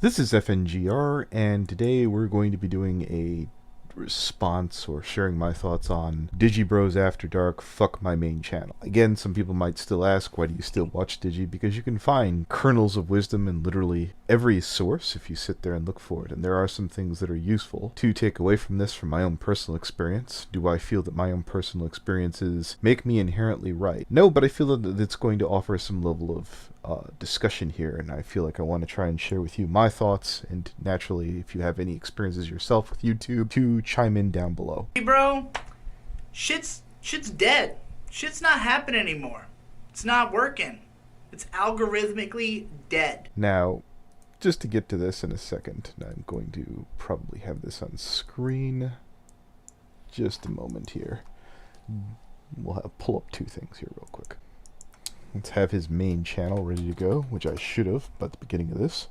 This is FNGR, and today we're going to be doing a response or sharing my thoughts on Digi Bros After Dark, fuck my main channel. Again, some people might still ask, why do you still watch Digi? Because you can find kernels of wisdom in literally every source if you sit there and look for it, and there are some things that are useful to take away from this from my own personal experience. Do I feel that my own personal experiences make me inherently right? No, but I feel that it's going to offer some level of discussion here, and I feel like I want to try and share with you my thoughts, and naturally, if you have any experiences yourself with YouTube, to chime in down below. Hey bro, shit's dead. Shit's not happening anymore. It's not working. It's algorithmically dead. Now, just to get to this in a second, I'm going to probably have this on screen. Just a moment here. We'll pull up two things here real quick. Let's have his main channel ready to go, which I should have at the beginning of this.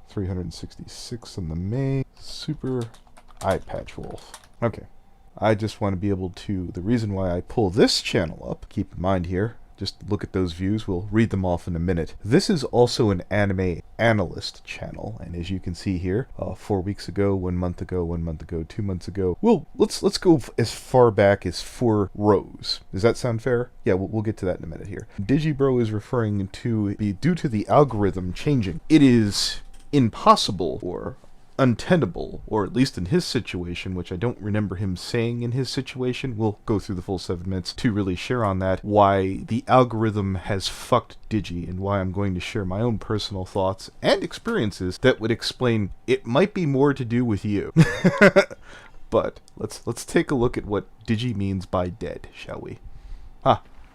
366 on the main. Super Eye Patch Wolf. Okay. I just want to be able to... The reason why I pull this channel up, keep in mind here, just look at those views, we'll read them off in a minute. This is also an anime analyst channel, and as you can see here, 4 weeks ago, 1 month ago, 1 month ago, 2 months ago, well, let's go as far back as 4 rows. Does that sound fair? Yeah, we'll get to that in a minute here. Digibro is referring to be due to the algorithm changing. It is impossible or untenable, or at least in his situation, which I don't remember him saying in his situation, we'll go through the full 7 minutes to really share on that, why the algorithm has fucked Digi, and why I'm going to share my own personal thoughts and experiences that would explain it might be more to do with you. But let's take a look at what Digi means by dead, shall we?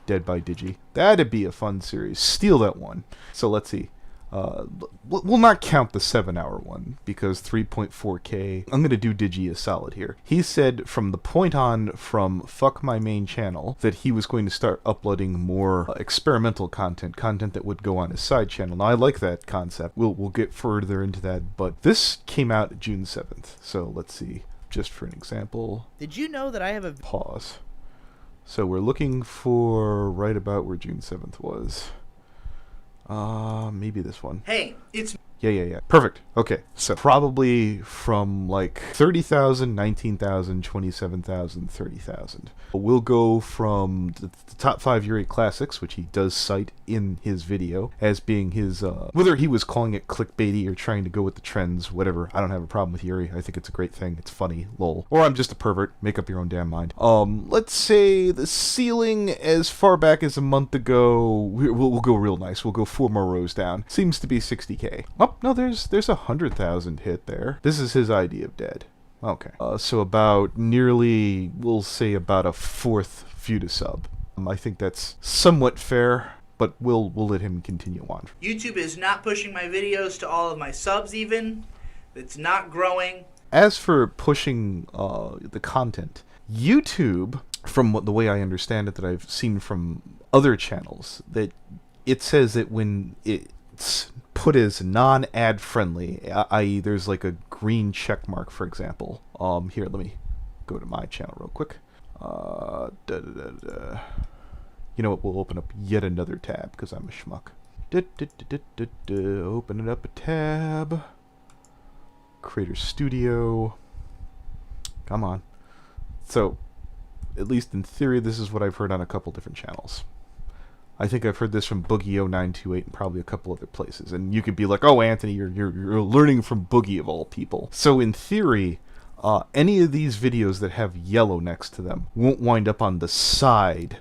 Dead by Digi. That'd be a fun series. Steal that one. So let's see. We'll not count the 7-hour one, because 3.4K, I'm going to do Digi a solid here. He said from the point on from fuck my main channel that he was going to start uploading more experimental content that would go on his side channel. Now I like that concept. We'll get further into that, but this came out June 7th. So let's see, just for an example. Did you know that I have a... Pause. So we're looking for right about where June 7th was. Maybe this one. Hey, it's... Yeah. Perfect. Okay, so probably from like 30,000, 19,000, 27,000, 30,000. We'll go from the top 5 Yuri classics, which he does cite in his video as being his, whether he was calling it clickbaity or trying to go with the trends, whatever. I don't have a problem with Yuri. I think it's a great thing. It's funny, lol. Or I'm just a pervert. Make up your own damn mind. Let's say the ceiling as far back as a month ago, we'll go real nice. We'll go 4 more rows down. Seems to be 60K. Oh, no, there's 100,000 hit there. This is his idea of dead. Okay. So about nearly, we'll say about a 4th view to sub. I think that's somewhat fair, but we'll let him continue on. YouTube is not pushing my videos to all of my subs even. It's not growing. As for pushing the content, YouTube, from the way I understand it that I've seen from other channels, that it says that when it's put as non-ad friendly, i.e. there's like a green check mark, for example. Here, let me go to my channel real quick. You know what, we'll open up yet another tab, because I'm a schmuck. Open it up a tab. Creator Studio. Come on. So, at least in theory, this is what I've heard on a couple different channels. I think I've heard this from Boogie0928 and probably a couple other places. And you could be like, oh, Anthony, you're learning from Boogie of all people. So in theory, any of these videos that have yellow next to them won't wind up on the side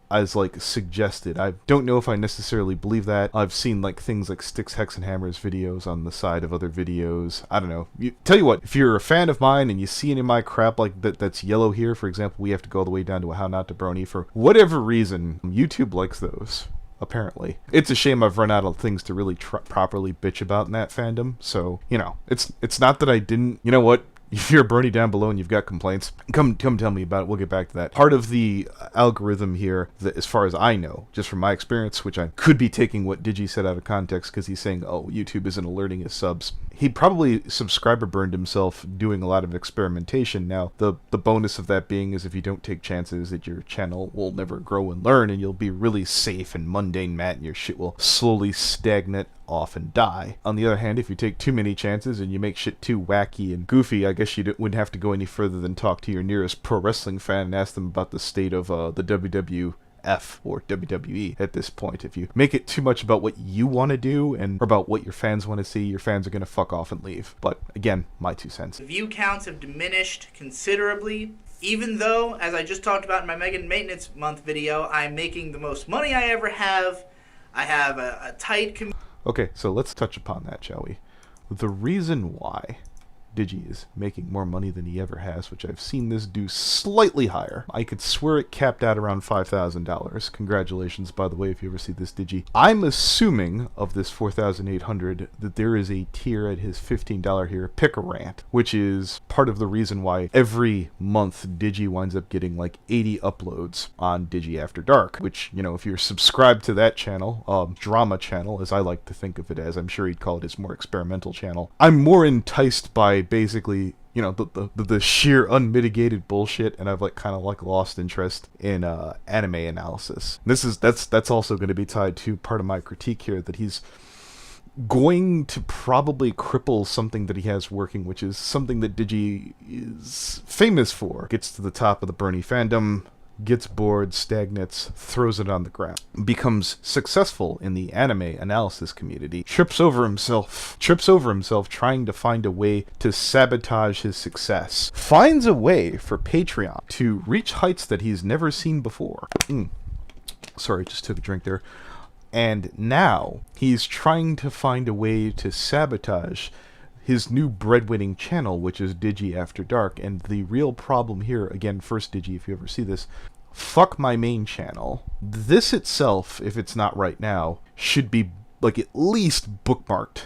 as like suggested. I don't know if I necessarily believe that. I've seen like things like Sticks, Hex, and Hammers videos on the side of other videos. I don't know. Tell you what, if you're a fan of mine and you see any of my crap like that's yellow here, for example, we have to go all the way down to a How Not to Brony, for whatever reason, YouTube likes those. Apparently. It's a shame I've run out of things to really properly bitch about in that fandom. So, you know, it's not that I didn't, you know what? If you're a Bernie down below and you've got complaints, come tell me about it. We'll get back to that. Part of the algorithm here, that as far as I know, just from my experience, which I could be taking what Digi said out of context because he's saying, oh, YouTube isn't alerting his subs. He probably subscriber burned himself doing a lot of experimentation. Now, the bonus of that being is if you don't take chances that your channel will never grow and learn and you'll be really safe and mundane, Matt, and your shit will slowly stagnate off and die. On the other hand, if you take too many chances and you make shit too wacky and goofy, I guess you wouldn't have to go any further than talk to your nearest pro wrestling fan and ask them about the state of the WWF or WWE at this point. If you make it too much about what you want to do and about what your fans want to see, your fans are going to fuck off and leave. But again, my 2 cents. View counts have diminished considerably, even though, as I just talked about in my Mega Maintenance Month video, I'm making the most money I ever have. I have a tight community. Okay, so let's touch upon that, shall we? The reason why Digi is making more money than he ever has, which I've seen this do slightly higher. I could swear it capped out around $5,000. Congratulations, by the way, if you ever see this Digi. I'm assuming of this $4,800 that there is a tier at his $15 here, Pick a Rant, which is part of the reason why every month Digi winds up getting like 80 uploads on Digi After Dark, which, you know, if you're subscribed to that channel, drama channel, as I like to think of it as, I'm sure he'd call it his more experimental channel, I'm more enticed by basically, you know, the sheer unmitigated bullshit, and I've like kind of like lost interest in anime analysis. That's also going to be tied to part of my critique here, that he's going to probably cripple something that he has working, which is something that Digi is famous for. Gets to the top of the Bernie fandom, gets bored, stagnates, throws it on the ground, becomes successful in the anime analysis community, trips over himself trying to find a way to sabotage his success, finds a way for Patreon to reach heights that he's never seen before. Sorry, just took a drink there. And now he's trying to find a way to sabotage his new breadwinning channel, which is Digi After Dark. And the real problem here, again, first Digi, if you ever see this, fuck my main channel. This itself, if it's not right now, should be like at least bookmarked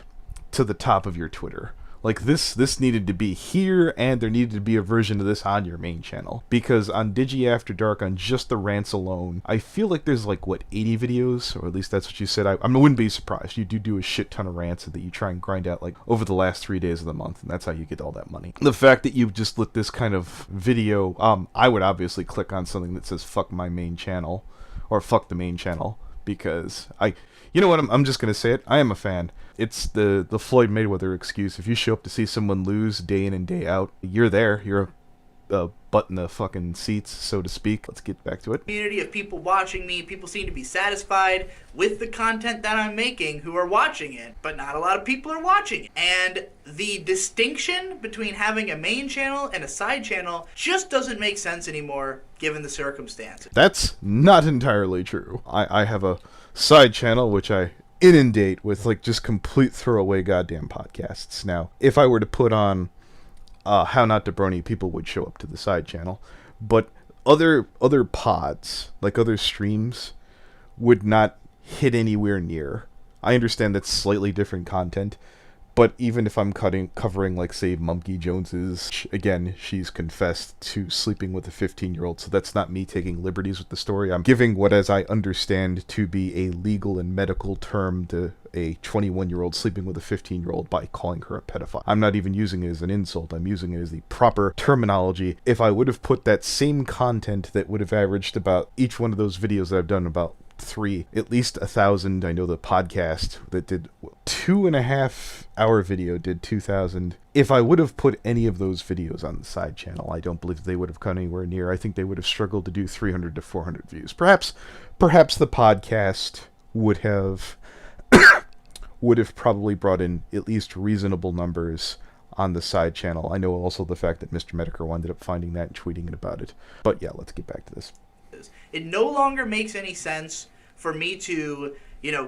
to the top of your Twitter. Like this needed to be here, and there needed to be a version of this on your main channel. Because on Digi After Dark, on just the rants alone, I feel like there's like, what, 80 videos? Or at least that's what you said. I wouldn't be surprised. You do a shit ton of rants that you try and grind out like over the last 3 days of the month, and that's how you get all that money. The fact that you just lit this kind of video, I would obviously click on something that says fuck my main channel, or fuck the main channel, because you know what, I'm just going to say it, I am a fan. It's the Floyd Mayweather excuse. If you show up to see someone lose day in and day out, you're there. You're a butt in the fucking seats, so to speak. Let's get back to it. Community of people watching me. People seem to be satisfied with the content that I'm making who are watching it, but not a lot of people are watching it. And the distinction between having a main channel and a side channel just doesn't make sense anymore, given the circumstances. That's not entirely true. I have a side channel which I inundate with like just complete throwaway goddamn podcasts. Now, if I were to put on How Not to Brony, people would show up to the side channel, but other pods, like other streams, would not hit anywhere near. I understand that's slightly different content, but even if I'm covering, like, say, Mumkey Jones's, again, she's confessed to sleeping with a 15-year-old, so that's not me taking liberties with the story. I'm giving what, as I understand, to be a legal and medical term to a 21-year-old sleeping with a 15-year-old by calling her a pedophile. I'm not even using it as an insult. I'm using it as the proper terminology. If I would have put that same content that would have averaged about each one of those videos that I've done about at least 1,000. I know the podcast that did 2.5 hour video did 2,000. If I would have put any of those videos on the side channel, I don't believe they would have come anywhere near. I think they would have struggled to do 300 to 400 views. Perhaps the podcast would have probably brought in at least reasonable numbers on the side channel. I know also the fact that Mr. Medicare ended up finding that and tweeting it about it. But yeah, let's get back to this. It no longer makes any sense for me to,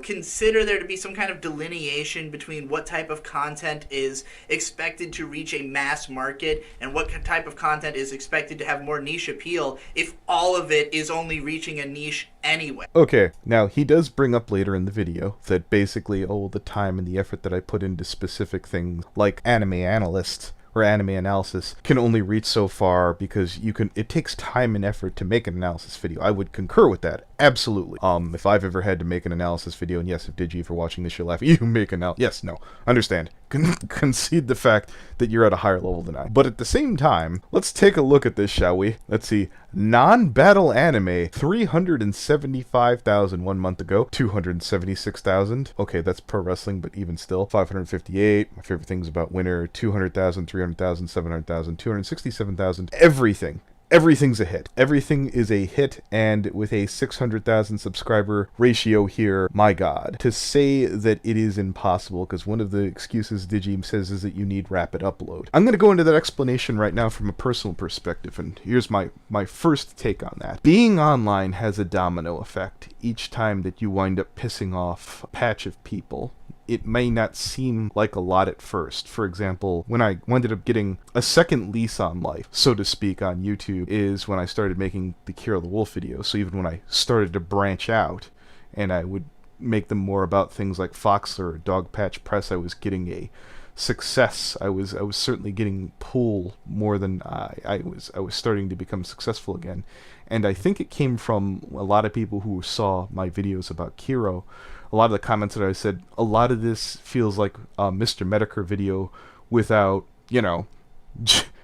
consider there to be some kind of delineation between what type of content is expected to reach a mass market and what type of content is expected to have more niche appeal if all of it is only reaching a niche anyway. Okay, now he does bring up later in the video that basically, the time and the effort that I put into specific things like anime analyst or anime analysis can only reach so far because it takes time and effort to make an analysis video. I would concur with that, Absolutely. If I've ever had to make an analysis video, and yes, if Digi, if you're watching this, you're laughing, you make yes, no, understand. Concede the fact that you're at a higher level than I. But at the same time, let's take a look at this, shall we? Let's see. Non-battle anime, 375,000 1 month ago, 276,000. Okay, that's pro wrestling, but even still, 558. My favorite things about winter, 200,000, 300,000, 700,000, 267,000. Everything. Everything's a hit. Everything is a hit, and with a 600,000 subscriber ratio here, my god. To say that it is impossible, because one of the excuses Digi says is that you need rapid upload. I'm going to go into that explanation right now from a personal perspective, and here's my first take on that. Being online has a domino effect. Each time that you wind up pissing off a patch of people, it may not seem like a lot at first. For example, when I ended up getting a second lease on life, so to speak, on YouTube, is when I started making the Cure the Wolf videos. So even when I started to branch out, and I would make them more about things like Foxler or Dogpatch Press, I was getting a success. I was certainly getting pull more than I was starting to become successful again. And I think it came from a lot of people who saw my videos about Kiro. A lot of the comments that I said, a lot of this feels like a Mr. Medicare video without, you know,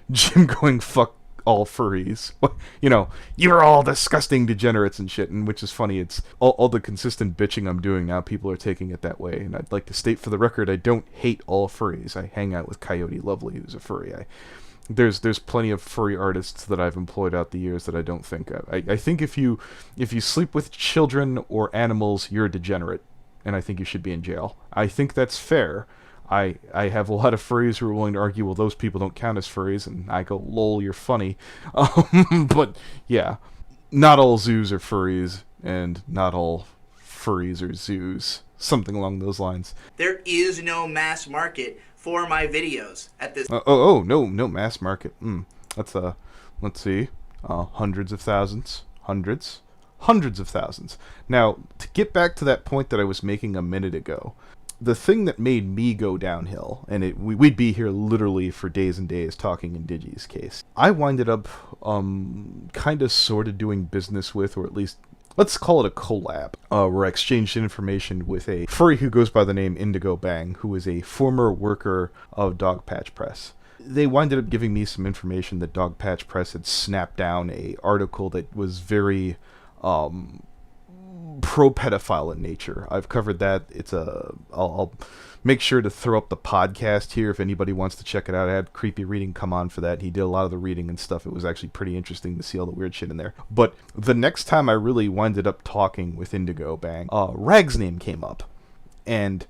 Jim going fuck all furries. You know, you're all disgusting degenerates and shit, and which is funny. It's all the consistent bitching I'm doing now, people are taking it that way. And I'd like to state for the record, I don't hate all furries. I hang out with Coyote Lovely, who's a furry. There's plenty of furry artists that I've employed out the years that I don't think of. I think if you sleep with children or animals, you're a degenerate, and I think you should be in jail. I think that's fair. I have a lot of furries who are willing to argue, well, those people don't count as furries, and I go, lol, you're funny. But yeah, not all zoos are furries, and not all furries are zoos. Something along those lines. There is no mass market for my videos at this. No mass market. Let's see, hundreds of thousands, hundreds of thousands. Now, to get back to that point that I was making a minute ago, the thing that made me go downhill, and we'd be here literally for days and days talking in Digi's case, I winded up kind of sort of doing business with, or at least let's call it a collab, where I exchanged information with a furry who goes by the name Indigo Bang, who is a former worker of Dogpatch Press. They winded up giving me some information that Dogpatch Press had snapped down a article that was very pro-pedophile in nature. I've covered that. I'll make sure to throw up the podcast here if anybody wants to check it out. I had Creepy Reading come on for that. He did a lot of the reading and stuff. It was actually pretty interesting to see all the weird shit in there. But the next time I really winded up talking with Indigo Bang, Rag's name came up. And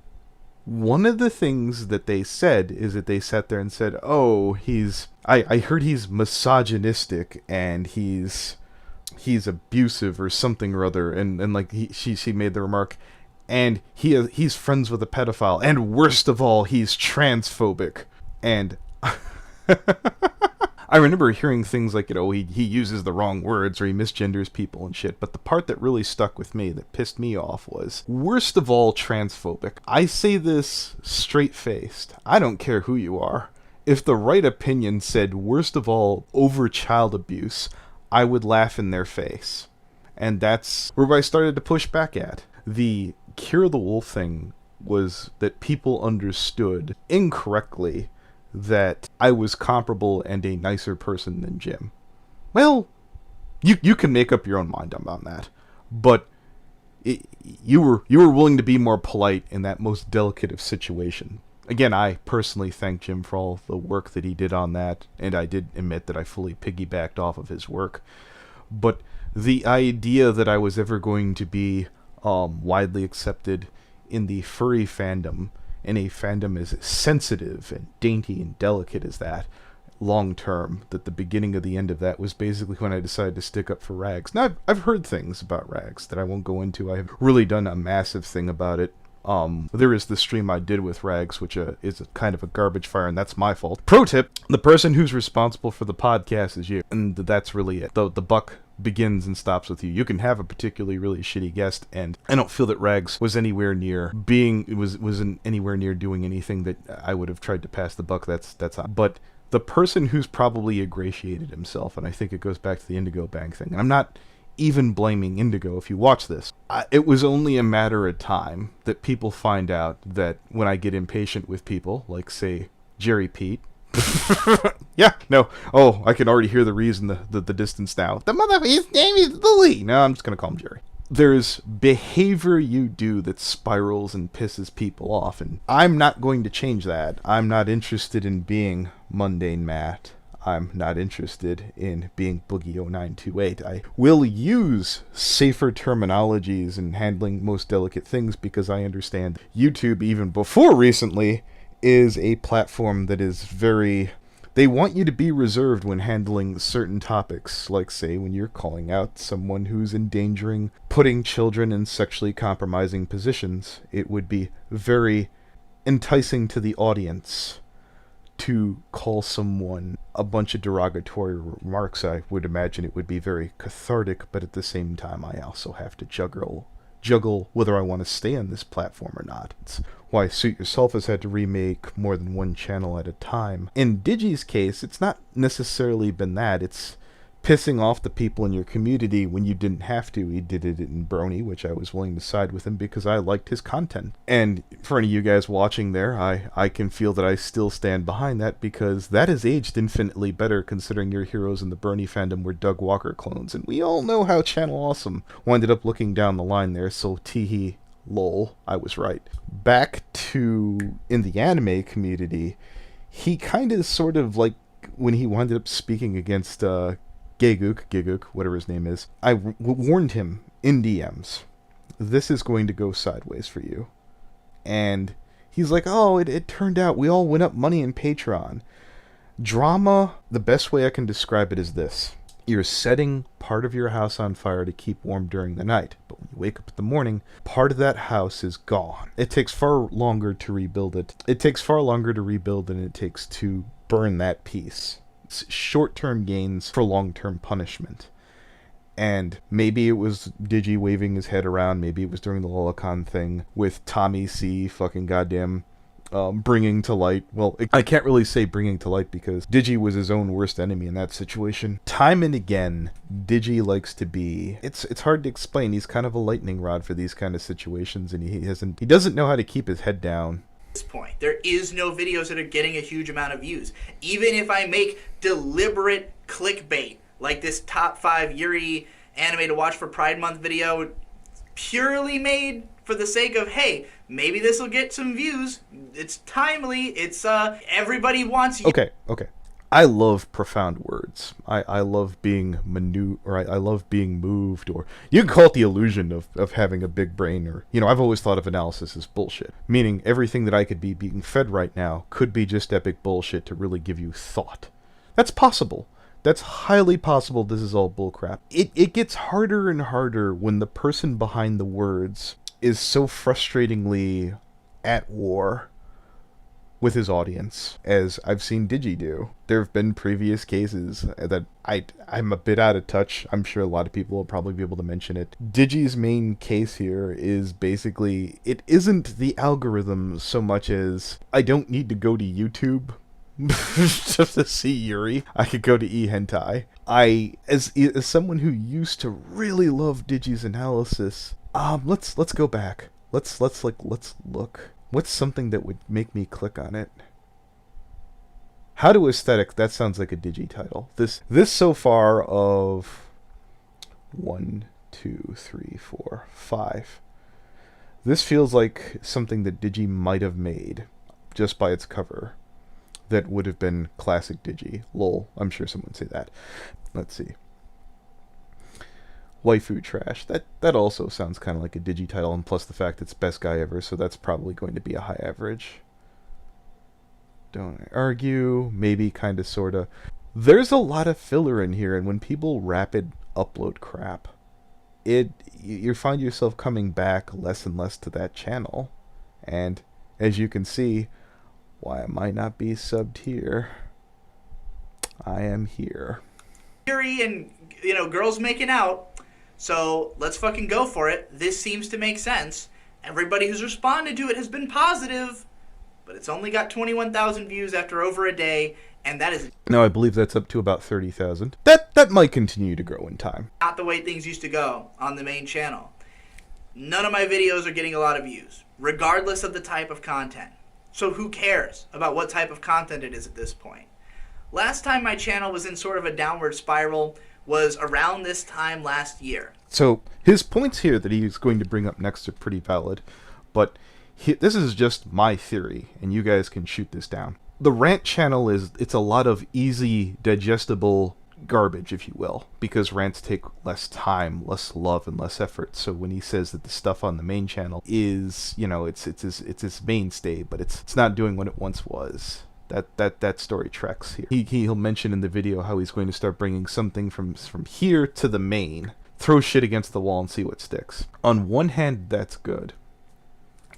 one of the things that they said is that they sat there and said, oh, I heard he's misogynistic and he's abusive or something or other, and like she made the remark, and he's friends with a pedophile, and worst of all, he's transphobic. And I remember hearing things like, you know, he uses the wrong words or he misgenders people and shit, but the part that really stuck with me, that pissed me off, was worst of all transphobic. I say this straight-faced. I don't care who you are. If the right opinion said worst of all over child abuse, I would laugh in their face. And that's where I started to push back at. The Cure the Wolf thing was that people understood incorrectly that I was comparable and a nicer person than Jim. Well, you can make up your own mind on that. But you were willing to be more polite in that most delicate of situation. Again, I personally thank Jim for all the work that he did on that, and I did admit that I fully piggybacked off of his work. But the idea that I was ever going to be widely accepted in the furry fandom, in a fandom as sensitive and dainty and delicate as that, long term, that the beginning of the end of that was basically when I decided to stick up for Rags. Now, I've heard things about Rags that I won't go into. I have really done a massive thing about it. There is the stream I did with Rags, which is a kind of a garbage fire, and that's my fault. Pro tip, the person who's responsible for the podcast is you, and that's really it. The buck begins and stops with you. You can have a particularly really shitty guest, and I don't feel that Rags was anywhere near wasn't anywhere near doing anything that I would have tried to pass the buck. That's but the person who's probably ingratiated himself, and I think it goes back to the Indigo Bang thing, and I'm not even blaming Indigo if you watch this. It was only a matter of time that people find out that when I get impatient with people, like, say, Jerry Pete. Yeah, no. Oh, I can already hear the reason, the distance now. The motherfucker's name is Lily. No, I'm just going to call him Jerry. There's behavior you do that spirals and pisses people off, and I'm not going to change that. I'm not interested in being mundane Matt. I'm not interested in being Boogie0928. I will use safer terminologies in handling most delicate things because I understand YouTube, even before recently, is a platform that is very... They want you to be reserved when handling certain topics, like, say, when you're calling out someone who's endangering putting children in sexually compromising positions. It would be very enticing to the audience to call someone a bunch of derogatory remarks. I would imagine it would be very cathartic, but at the same time I also have to juggle whether I want to stay on this platform or not. It's why Suit Yourself has had to remake more than one channel at a time. In Digi's case, it's not necessarily been that. It's pissing off the people in your community when you didn't have to. He did it in Brony, which I was willing to side with him because I liked his content. And for any of you guys watching there, I can feel that I still stand behind that because that has aged infinitely better considering your heroes in the Brony fandom were Doug Walker clones. And we all know how Channel Awesome winded up looking down the line there, so teehee, lol, I was right. Back to in the anime community, he kind of sort of like when he wound up speaking against Giguk, whatever his name is, I warned him in DMs, this is going to go sideways for you. And he's like, oh, it turned out we all went up money in Patreon. Drama, the best way I can describe it is this. You're setting part of your house on fire to keep warm during the night, but when you wake up in the morning, part of that house is gone. It takes far longer to rebuild it. It takes far longer to rebuild than it takes to burn that piece. Short-term gains for long-term punishment. And maybe it was Digi waving his head around, maybe it was during the Lolicon thing with Tommy C fucking goddamn bringing to light. Well, I can't really say bringing to light because Digi was his own worst enemy in that situation. Time and again, Digi likes to be... It's hard to explain. He's kind of a lightning rod for these kind of situations, and he doesn't know how to keep his head down. This point, there is no videos that are getting a huge amount of views. Even if I make deliberate clickbait, like this top 5 Yuri anime to watch for Pride Month video, purely made for the sake of, hey, maybe this will get some views. It's timely. It's everybody wants you. Okay. I love profound words. I love being I love being moved, or you can call it the illusion of having a big brain, or, you know, I've always thought of analysis as bullshit. Meaning everything that I could be being fed right now could be just epic bullshit to really give you thought. That's possible. That's highly possible this is all bullcrap. It gets harder and harder when the person behind the words is so frustratingly at war with his audience, as I've seen Digi do. There have been previous cases that I'm a bit out of touch. I'm sure a lot of people will probably be able to mention it. Digi's main case here is basically, it isn't the algorithm so much as I don't need to go to YouTube just to see Yuri. I could go to eHentai. As someone who used to really love Digi's analysis, let's go back. Let's look. What's something that would make me click on it? How to aesthetic, that sounds like a Digi title. This so far of 1, 2, 3, 4, 5. This feels like something that Digi might have made just by its cover. That would have been classic Digi. Lol, I'm sure someone would say that. Let's see. Waifu Trash. That also sounds kind of like a Digi title, and plus the fact it's best guy ever, so that's probably going to be a high average. Don't argue. Maybe, kinda, sorta. There's a lot of filler in here, and when people rapid upload crap, you find yourself coming back less and less to that channel. And as you can see, why I might not be subbed here, I am here. Yuri and, you know, girls making out. So let's fucking go for it. This seems to make sense. Everybody who's responded to it has been positive. but it's only got 21,000 views after over a day, and that is Now I believe that's up to about 30,000. That might continue to grow in time. not the way things used to go on the main channel. None of my videos are getting a lot of views, regardless of the type of content. So who cares about what type of content it is at this point? Last time my channel was in sort of a downward spiral was around this time last year. So his points here that he's going to bring up next are pretty valid, but this is just my theory, and you guys can shoot this down. The rant channel it's a lot of easy, digestible garbage, if you will, because rants take less time, less love, and less effort. So when he says that the stuff on the main channel is, you know, it's his mainstay, but it's not doing what it once was. That story tracks here. He'll mention in the video how he's going to start bringing something from here to the main. Throw shit against the wall and see what sticks. On one hand, that's good.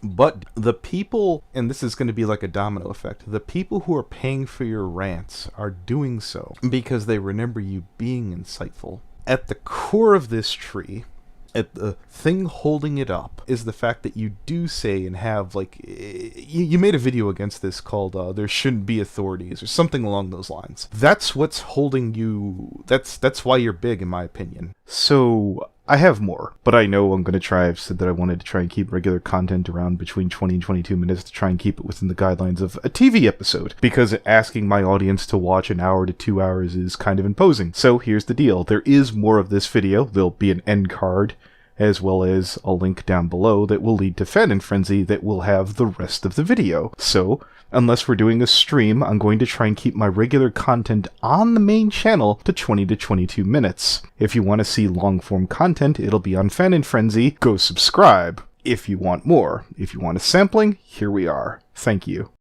But the people, and this is going to be like a domino effect, the people who are paying for your rants are doing so because they remember you being insightful. At the core of this tree, at the thing holding it up, is the fact that you do say and have, like, you made a video against this called there shouldn't be authorities or something along those lines. That's what's holding you, that's why you're big, in my opinion. So I have more, but I know I'm going to try. I've said that I wanted to try and keep regular content around between 20 and 22 minutes to try and keep it within the guidelines of a TV episode, because asking my audience to watch an hour to 2 hours is kind of imposing. So here's the deal. There is more of this video. There'll be an end card, as well as a link down below that will lead to Fanon Frenzy that will have the rest of the video. So, unless we're doing a stream, I'm going to try and keep my regular content on the main channel to 20 to 22 minutes. If you want to see long-form content, it'll be on Fanon Frenzy. Go subscribe if you want more. If you want a sampling, here we are. Thank you.